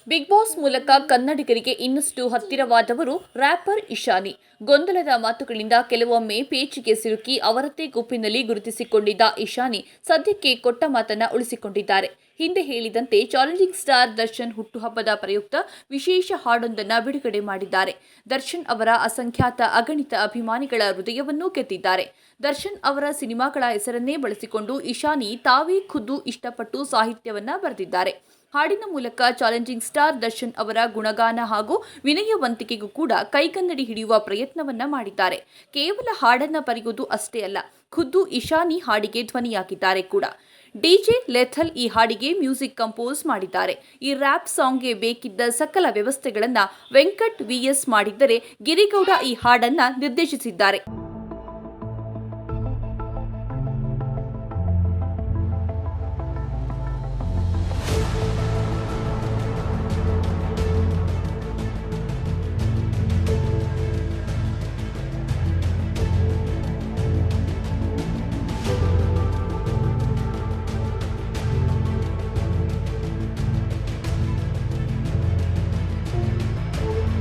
Big boss ಮೂಲಕ ಕನ್ನಡಿಗರಿಗೆ ಇನ್ನಷ್ಟು ಹತ್ತಿರವಾದವರು ರ್ಯಾಪರ್ ಇಶಾನಿ. ಗೊಂದಲದ ಮಾತುಗಳಿಂದ ಕೆಲವೊಮ್ಮೆ ಪೇಚಿಗೆ ಸಿಲುಕಿ ಅವರದ್ದೇ ಗುಂಪಿನಲ್ಲಿ ಗುರುತಿಸಿಕೊಂಡಿದ್ದ ಇಶಾನಿ ಸದ್ಯಕ್ಕೆ ಕೊಟ್ಟ ಮಾತನ್ನ ಉಳಿಸಿಕೊಂಡಿದ್ದಾರೆ. ಹಿಂದೆ ಹೇಳಿದಂತೆ ಚಾಲೆಂಜಿಂಗ್ ಸ್ಟಾರ್ ದರ್ಶನ್ ಹುಟ್ಟುಹಬ್ಬದ ಪ್ರಯುಕ್ತ ವಿಶೇಷ ಹಾಡೊಂದನ್ನು ಬಿಡುಗಡೆ ಮಾಡಿದ್ದಾರೆ. ದರ್ಶನ್ ಅವರ ಅಸಂಖ್ಯಾತ ಅಗಣಿತ ಅಭಿಮಾನಿಗಳ ಹೃದಯವನ್ನೂ ಗೆದ್ದಿದ್ದಾರೆ. ದರ್ಶನ್ ಅವರ ಸಿನಿಮಾಗಳ ಹೆಸರನ್ನೇ ಬಳಸಿಕೊಂಡು ಇಶಾನಿ ತಾವೇ ಖುದ್ದು ಇಷ್ಟಪಟ್ಟು ಸಾಹಿತ್ಯವನ್ನ ಬರೆದಿದ್ದಾರೆ. ಹಾಡಿನ ಮೂಲಕ ಚಾಲೆಂಜಿಂಗ್ ಸ್ಟಾರ್ ದರ್ಶನ್ ಅವರ ಗುಣಗಾನ ಹಾಗೂ ವಿನಯವಂತಿಕೆಗೂ ಕೂಡ ಕೈಗನ್ನಡಿ ಹಿಡಿಯುವ ಪ್ರಯತ್ನವನ್ನ ಮಾಡಿದ್ದಾರೆ. ಕೇವಲ ಹಾಡನ್ನ ಬರೆಯುವುದು ಅಷ್ಟೇ ಅಲ್ಲ, ಖುದ್ದು ಇಶಾನಿ ಹಾಡಿಗೆ ಧ್ವನಿಯಾಗಿದ್ದಾರೆ ಕೂಡ. ಡಿಜೆ ಲೆಥಲ್ ಈ ಹಾಡಿಗೆ ಮ್ಯೂಸಿಕ್ ಕಂಪೋಸ್ ಮಾಡಿದ್ದಾರೆ. ಈ ರ್ಯಾಪ್ ಸಾಂಗ್ಗೆ ಬೇಕಿದ್ದ ಸಕಲ ವ್ಯವಸ್ಥೆಗಳನ್ನ ವೆಂಕಟ್ ವಿಎಸ್ ಮಾಡಿದ್ದರೆ ಗಿರಿಗೌಡ ಈ ಹಾಡನ್ನ ನಿರ್ದೇಶಿಸಿದ್ದಾರೆ.